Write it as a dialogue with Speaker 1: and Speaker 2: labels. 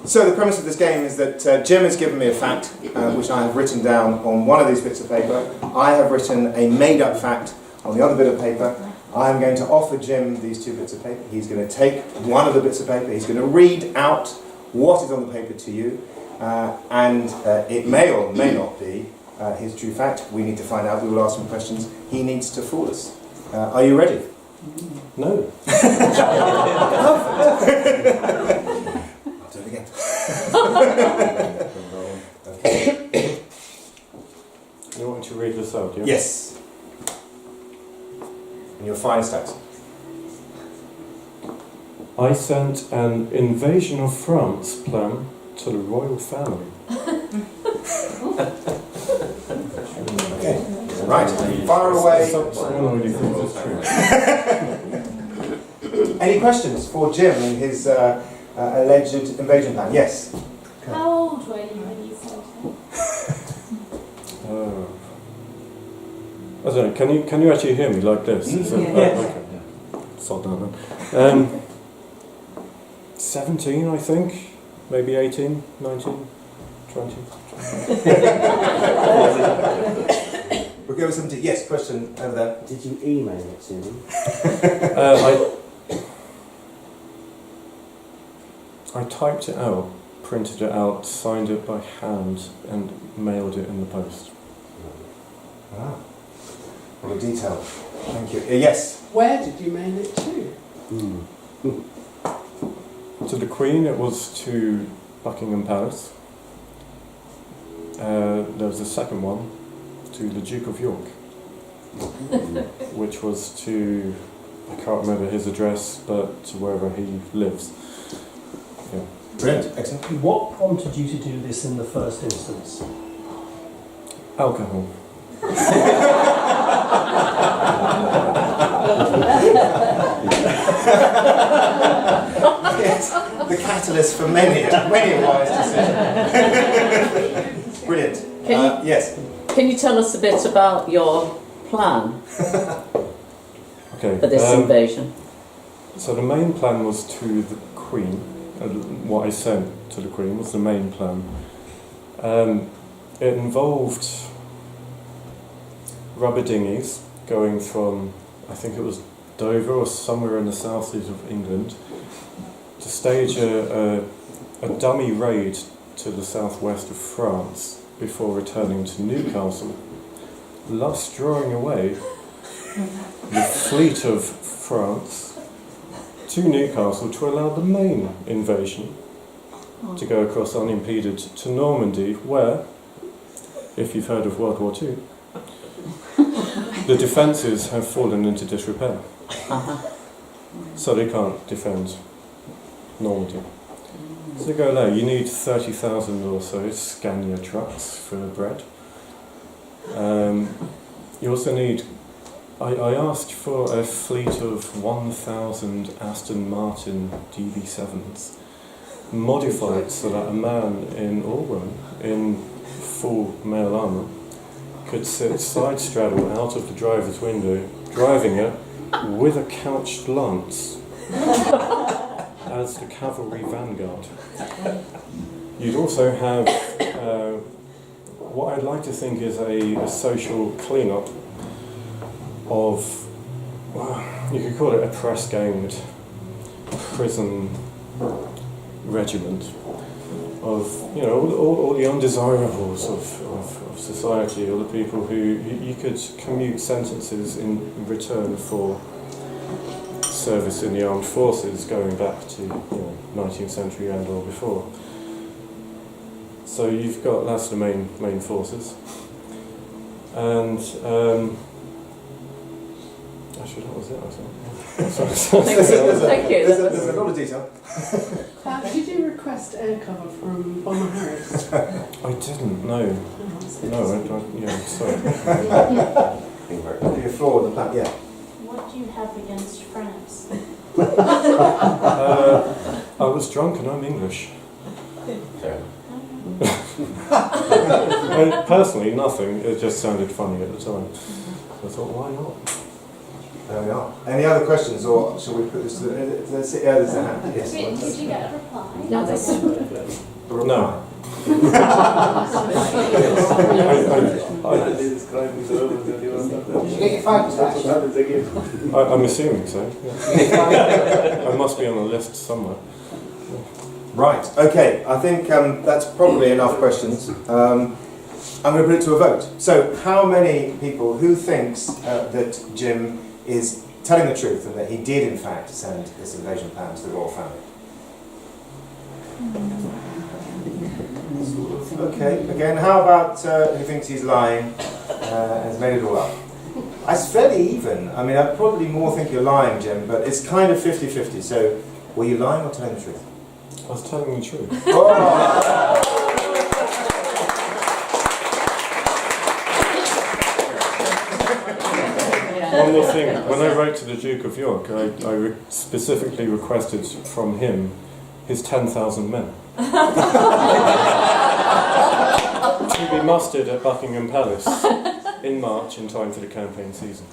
Speaker 1: So the premise of this game is that Jim has given me a fact, which I have written down on one of these bits of paper. I have written a made-up fact on the other bit of paper. I am going to offer Jim these two bits of paper. He's going to take one of the bits of paper. He's going to read out what is on the paper to you, and it may or may not be his true fact. We need to find out. We will ask him questions. He needs to fool us. Are you ready?
Speaker 2: No.
Speaker 1: I'll do it again.
Speaker 2: Okay. You want me to read this out, yeah?
Speaker 1: Yes. In your finest accent.
Speaker 2: I sent an invasion of France plan to the royal family.
Speaker 1: Okay. Right. Fire away.
Speaker 2: Someone already thinks it's true.
Speaker 1: Any questions for Jim and his alleged invasion plan? Yes. Okay.
Speaker 3: How old were you when you said
Speaker 2: I don't know. Can you actually hear me like this? Is it,
Speaker 1: Yes.
Speaker 2: okay. Sod down then. 17, I think. Maybe 18, 19, 20.
Speaker 1: We'll go with 17. Yes, question over there.
Speaker 4: Did you email it to me?
Speaker 2: I typed it out, printed it out, signed it by hand, and mailed it in the post.
Speaker 1: Ah. What a detail. Thank you. Yes.
Speaker 5: Where did you mail it to?
Speaker 2: To the Queen, it was to Buckingham Palace. There was a second one to the Duke of York, which was to, I can't remember his address, but to wherever he lives. Yeah.
Speaker 1: Brilliant. Excellent.
Speaker 6: What prompted you to do this in the first instance?
Speaker 2: Alcohol.
Speaker 1: Yes. The catalyst for many a wise decision. Brilliant. Yes.
Speaker 7: Can you tell us a bit about your plan
Speaker 2: Okay.
Speaker 7: for this invasion?
Speaker 2: So the main plan was to the Queen. What I sent to the Queen was the main plan. It involved rubber dinghies going from, I think it was Dover or somewhere in the southeast of England, to stage a dummy raid to the southwest of France before returning to Newcastle, thus drawing away the fleet of France to Newcastle to allow the main invasion to go across unimpeded to Normandy, where, if you've heard of World War II, the defences have fallen into disrepair. So they can't defend Normandy. So go there. You need 30,000 or so Scania trucks for bread. You also need... I asked for a fleet of 1,000 Aston Martin DB7s, modified so that a man in full male armour could sit side straddle out of the driver's window, driving it with a couched lance as the cavalry vanguard. You'd also have what I'd like to think is a social clean-up of, well, you could call it a press-ganged prison regiment of, you know, all the undesirables of society, all the people who you could commute sentences in return for service in the armed forces going back to 19th century and or before. So you've got, that's the main forces. And actually that was it, I think.
Speaker 7: Thank you.
Speaker 1: There's a lot of detail.
Speaker 5: Did you request air cover from Bomber Harris?
Speaker 2: I didn't, no. No, yeah, sorry.
Speaker 1: Your floor with the plan, yeah.
Speaker 3: what do you have against France?
Speaker 2: I was drunk and I'm English. Personally, nothing. It just sounded funny at the time. So I thought, why not?
Speaker 1: There we are. Any other questions, or shall we put this to there's a hand. Yes.
Speaker 3: Did you get a reply?
Speaker 7: No, that's-
Speaker 1: A reply.
Speaker 2: No.
Speaker 8: Did you get your phone touched?
Speaker 2: I'm assuming so. Yeah. I must be on a list somewhere.
Speaker 1: Right, okay, I think that's probably enough questions. I'm going to put it to a vote. So, how many people, who thinks that Jim is telling the truth and that he did in fact send this invasion plan to the royal family? Okay, again, how about who thinks he's lying and has made it all up? It's fairly even. I mean, I'd probably more think you're lying, Jim, but it's kind of 50-50. So, were you lying or telling the truth?
Speaker 2: I was telling the truth.
Speaker 1: Oh.
Speaker 2: One more thing. When I wrote to the Duke of York, I specifically requested from him his 10,000 men to be mustered at Buckingham Palace in March in time for the campaign season.